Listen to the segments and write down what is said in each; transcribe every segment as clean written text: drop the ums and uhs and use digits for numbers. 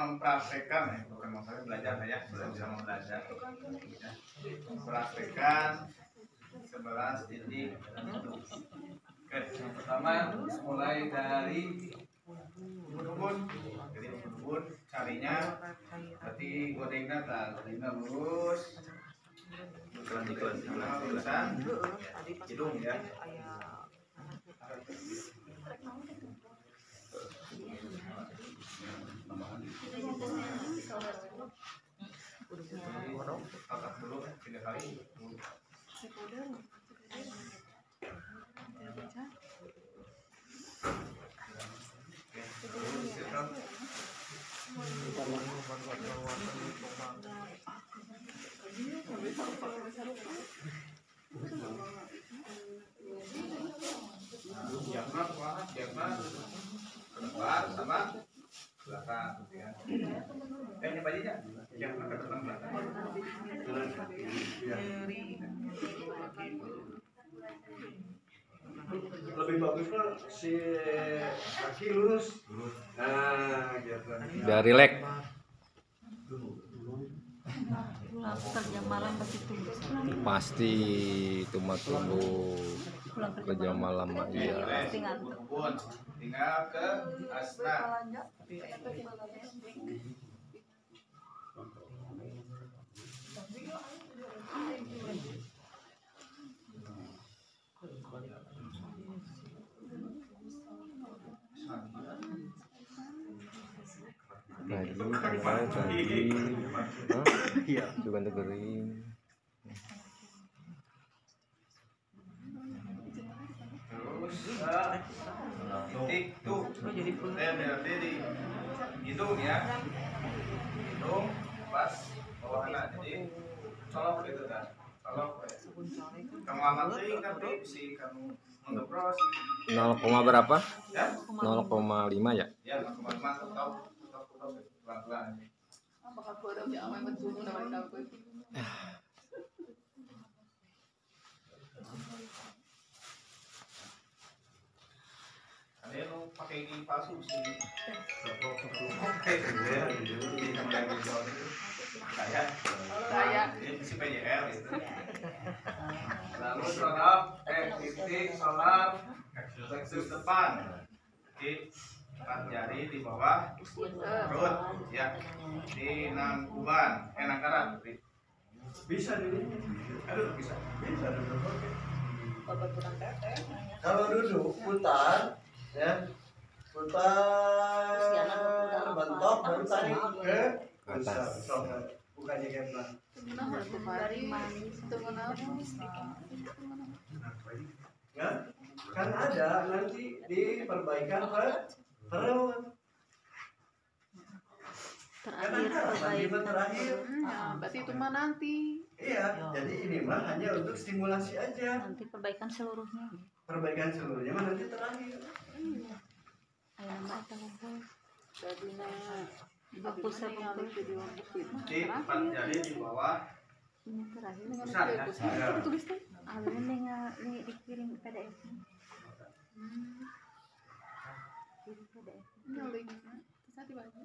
mempraktekkan ya, bukan maksudnya belajar ya, sudah bisa belajar. Praktekkan 11 titik. Oke, yang pertama mulai dari ubun-ubun. Jadi ubun-ubun carinya berarti godengnya lurus. Lurusan hidung ya. Tatap dulu 3 kali. Diagonal ke depan sama belakang ya. Ini bajunya yang ke depan belakang. Lebih bagusnya si kaki lurus. Nah, gitu. Biar rileks. Kerja malam begitu Pasti itu mah tunggu kerja malam iya. pasti ngantuk. Tinggal ke asna. Baju kemarin tadi, iya, juga kering. Titik tuh. Dari hidung ya. Hidung pas bawahnya jadi colok gitu kan. Colok. Kamu amatin kan si kamu mendobros. 0, berapa? Ya? 0,5 ya? Ya, 0,5 tahu pelan-pelan. Ada yang pakai ini palsu sih. Kayak ini si PJL gitu. Lalu solar, titik solar, plexus depan. Di jari di bawah perut, ya. Di nangkuban, nangkaran. Bisa dulu. Aduh, bisa. Bisa duduk. Kalau duduk putar, ya. Putar bentok baru tarik ke atas. Bukannya kepala. Ya, kan ada nanti diperbaikan ke perut. Terakhir. Berarti itu mah nanti. Iya, jadi ini mah hanya untuk stimulasi aja. Nanti perbaikan seluruhnya. Perbaikan seluruhnya mah nanti terakhir. Ayo nambah telepon. Jadinya Fokus saya Di depan jari di bawah. ini terakhir. Besar ya. tulis teh. Alun ini dikirim PDF. Kirim PDF. Ini linknya. Bisa dibaca.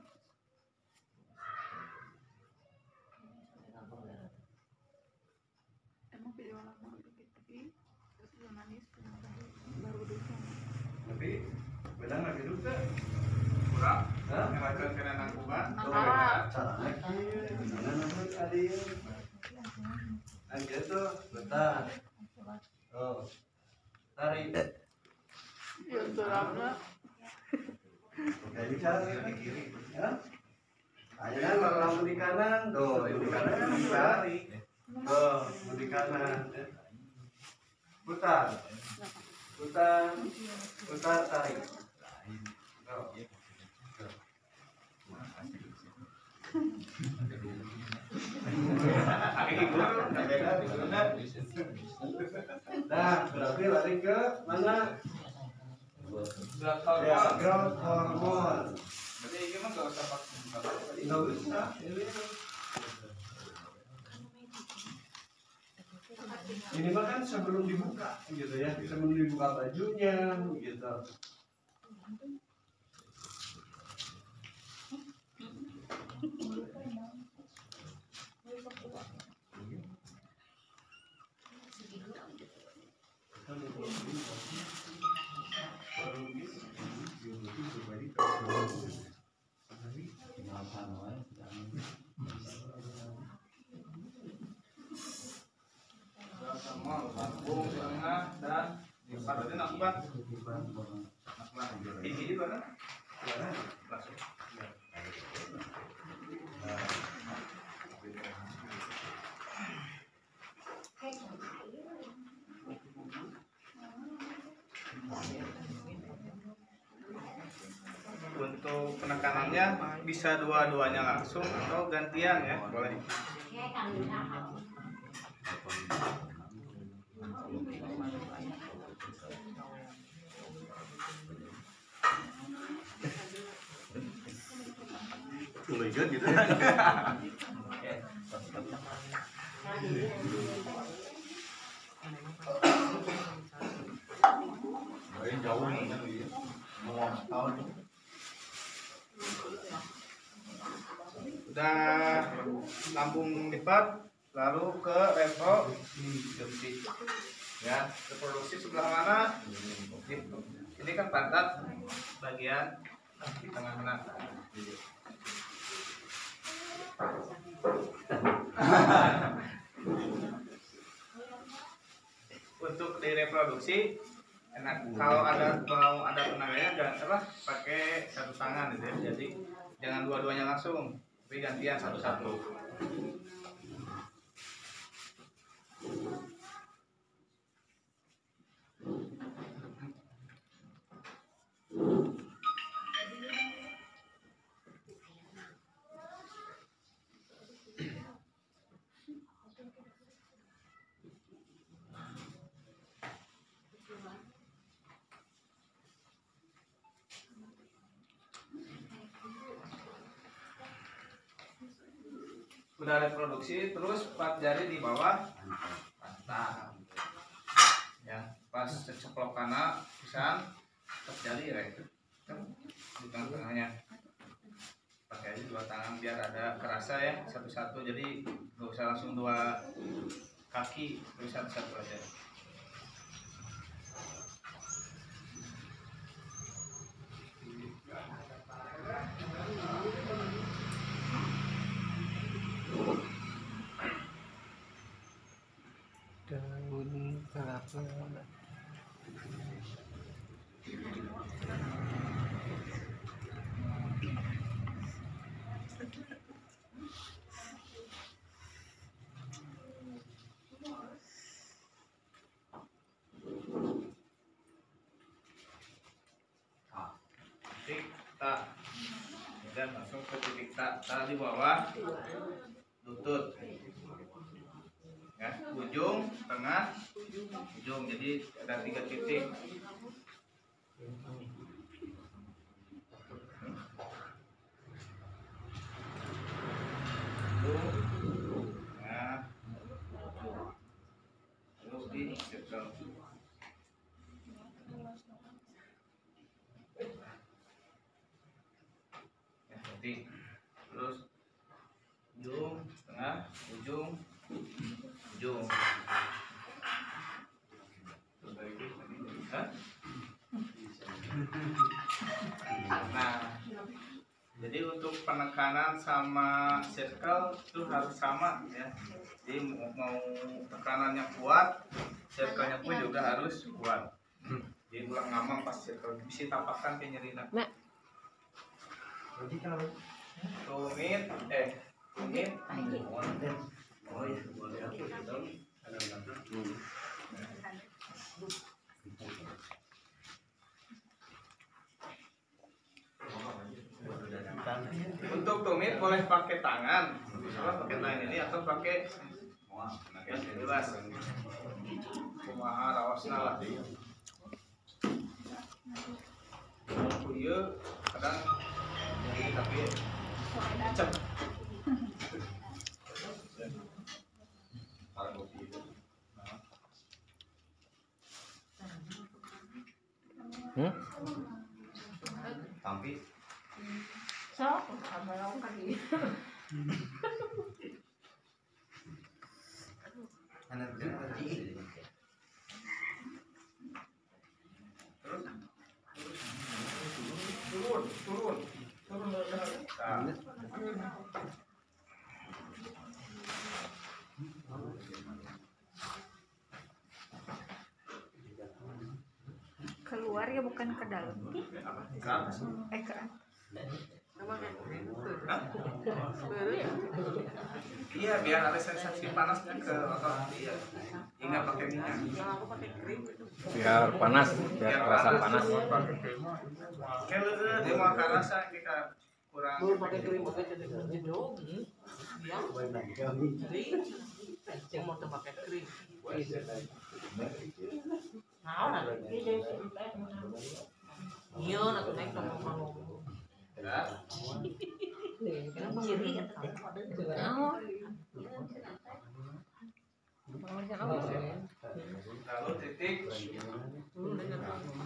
Emang video lama tapi terus nangis baru dulu. Tapi benar nggak hidup kan? Kurang. Hah? Ngelakuin kena nangkuban. Nangkaran. Cara lagi, mana namanya tadi? Aja tuh, bentar. Oh, tarik. Ya terangnya. Gak bisa di kiri, ya? Ayo kalau lampu di kanan, tuh di kanan kan bisa. Tuh, di kanan. Putar, putar, putar, tarik. Tuh. Nah, berarti lari ke mana? Ya, growth hormone. Berarti ini mah nggak usah pakai. Nggak usah. Ini mah kan sebelum dibuka, gitu ya. Sebelum dibuka bajunya, gitu. Sama lambung tengah dan parutnya nakbat. Ini juga kan? Langsung. Untuk penekanannya bisa dua-duanya langsung atau gantian ya, boleh. Tulisan gitu. Jauh nih, mau tahun. Udah lambung lipat, lalu ke reproduksi. Ya, reproduksi sebelah mana? Ini kan pantat bagian di tengah-tengah. Untuk direproduksi enak kalau mau ada tenaganya jangan apa pakai satu tangan gitu ya, jadi jangan dua-duanya langsung tapi gantian satu-satu. Udah reproduksi, terus 4 jari di bawah pantat ya, pas ceplok kana pisan 4 jari ya itu di tengah-tengahnya, pakai aja 2 tangan biar ada kerasa ya, satu-satu, jadi nggak usah langsung 2 kaki, terus satu-satu aja. Daun kelapa. Titik tak, dan langsung ke titik tak di bawah lutut ya, ujung, tengah, ujung, jadi ada 3 titik. Nah, terus di circle. Ya, titik. Terus ujung, tengah, ujung, ujung. Hah? Nah, jadi untuk penekanan sama circle itu harus sama ya. Jadi mau tekanannya kuat, circle-nya pun juga harus kuat. Jadi ulang ngamang pas circle bisa tapakan kayak nyeri nak. Tumit, tumit. Oh iya, boleh aku tahu. Untuk tumit boleh pakai tangan, misalnya pakai tangan ini atau pakai yang jelas. Kumaha rawasna lah. Kalau iya kadang nyeri tapi cepat. Tapi Sok, sama orang kali. anak dia bukan ke dalam. Kan? Ke Iya, biar ada sensasi panasnya ke otot. Iya. Ingat pakai minyak. Biar panas, biar terasa panas. Kalau dia mau rasa kita kurang. pakai krim pakai jedog ya yang mau pakai krim nah iya nak naik kamu mau Ya. kenapa ciri Lalu titik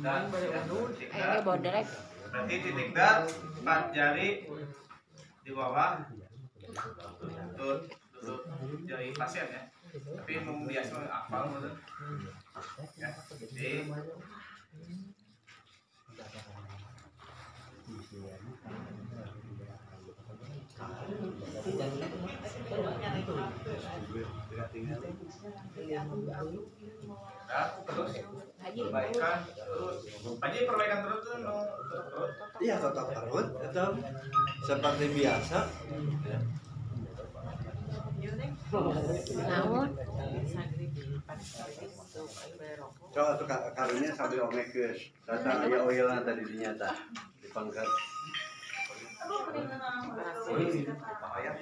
dan titik Ini bodrek. berarti titik dan 4 jari di bawah lutut jari pasien ya. Tapi mau biasa apal gitu. Ya, jadi ya, terus perbaikan terus. Haji perbaikan terus tuh no, terus. Iya tetap terus, tetap seperti biasa. Ya. Naon? Coba tuh karunya sambil omekeus. Tata aya oilna tadi dinyata dipangkat. Bahaya.